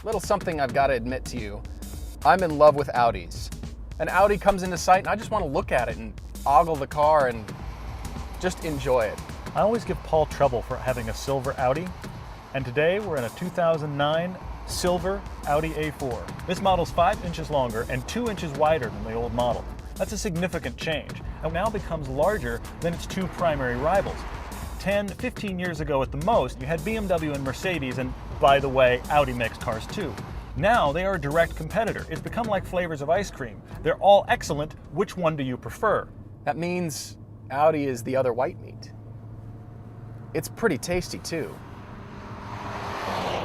Little something I've got to admit to you. I'm in love with Audis. An Audi comes into sight and I just want to look at it and ogle the car and just enjoy it. I always give Paul trouble for having a silver Audi, and today we're in a 2009 silver Audi A4. This model's 5 inches longer and 2 inches wider than the old model. That's a significant change, and now becomes larger than its two primary rivals. 10, 15 years ago at the most, you had BMW and Mercedes, and by the way, Audi makes cars too. Now they are a direct competitor. It's become like flavors of ice cream. They're all excellent. Which one do you prefer? That means Audi is the other white meat. It's pretty tasty too.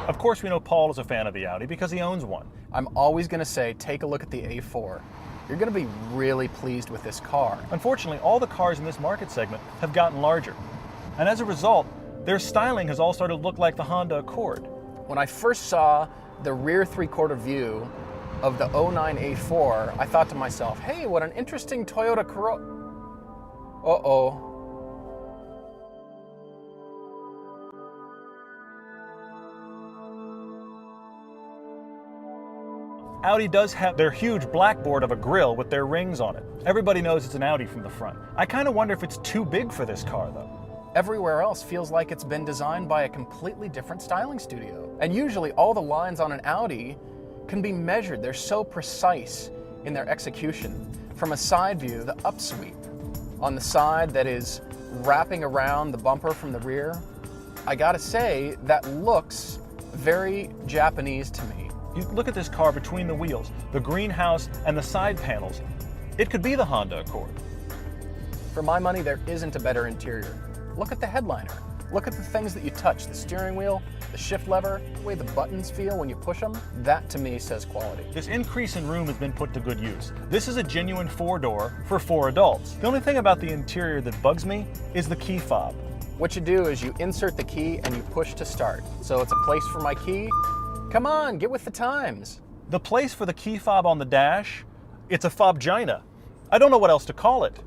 Of course we know Paul is a fan of the Audi because he owns one. I'm always going to say, take a look at the A4. You're going to be really pleased with this car. Unfortunately, all the cars in this market segment have gotten larger. And as a result, their styling has all started to look like the Honda Accord. When I first saw the rear three-quarter view of the 09 A4, I thought to myself, hey, what an interesting Toyota Corolla. Uh-oh. Audi does have their huge blackboard of a grille with their rings on it. Everybody knows it's an Audi from the front. I kind of wonder if it's too big for this car though. Everywhere else feels like it's been designed by a completely different styling studio. And usually all the lines on an Audi can be measured. They're so precise in their execution. From a side view, the upsweep on the side that is wrapping around the bumper from the rear, I gotta say, that looks very Japanese to me. You look at this car between the wheels, the greenhouse and the side panels. It could be the Honda Accord. For my money, there isn't a better interior. Look at the headliner. Look at the things that you touch, the steering wheel, the shift lever, the way the buttons feel when you push them. That to me says quality. This increase in room has been put to good use. This is a genuine 4-door for 4 adults. The only thing about the interior that bugs me is the key fob. What you do is you insert the key and you push to start. So it's a place for my key. Come on, get with the times. The place for the key fob on the dash, it's a fobgina. I don't know what else to call it.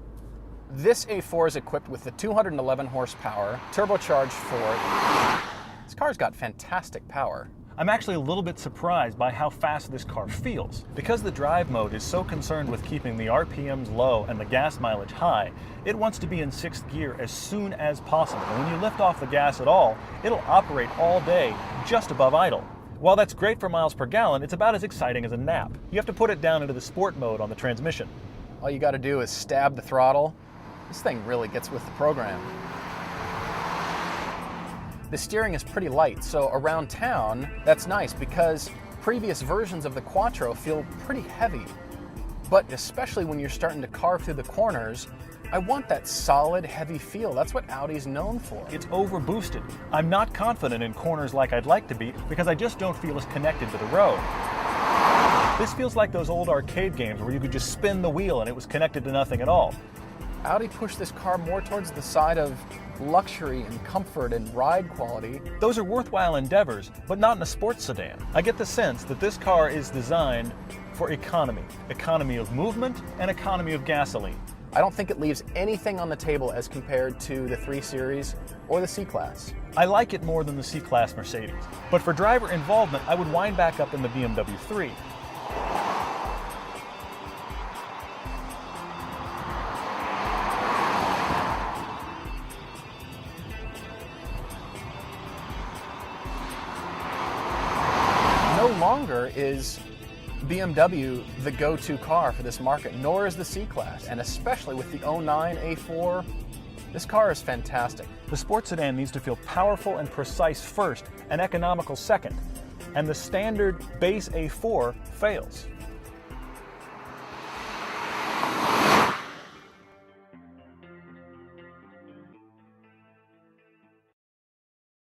This A4 is equipped with the 211 horsepower, turbocharged Ford. This car's got fantastic power. I'm actually a little bit surprised by how fast this car feels. Because the drive mode is so concerned with keeping the RPMs low and the gas mileage high, it wants to be in 6th gear as soon as possible. And when you lift off the gas at all, it'll operate all day just above idle. While that's great for miles per gallon, it's about as exciting as a nap. You have to put it down into the sport mode on the transmission. All you gotta do is stab the throttle. This thing really gets with the program. The steering is pretty light, so around town, that's nice because previous versions of the Quattro feel pretty heavy. But especially when you're starting to carve through the corners, I want that solid, heavy feel. That's what Audi's known for. It's over-boosted. I'm not confident in corners like I'd like to be because I just don't feel as connected to the road. This feels like those old arcade games where you could just spin the wheel and it was connected to nothing at all. Audi pushed this car more towards the side of luxury and comfort and ride quality. Those are worthwhile endeavors, but not in a sports sedan. I get the sense that this car is designed for economy. Economy of movement and economy of gasoline. I don't think it leaves anything on the table as compared to the 3 Series or the C-Class. I like it more than the C-Class Mercedes. But for driver involvement, I would wind back up in the BMW 3. No longer is BMW the go-to car for this market, nor is the C-Class, and especially with the 09 A4, this car is fantastic. The sports sedan needs to feel powerful and precise first and economical second, and the standard base A4 fails.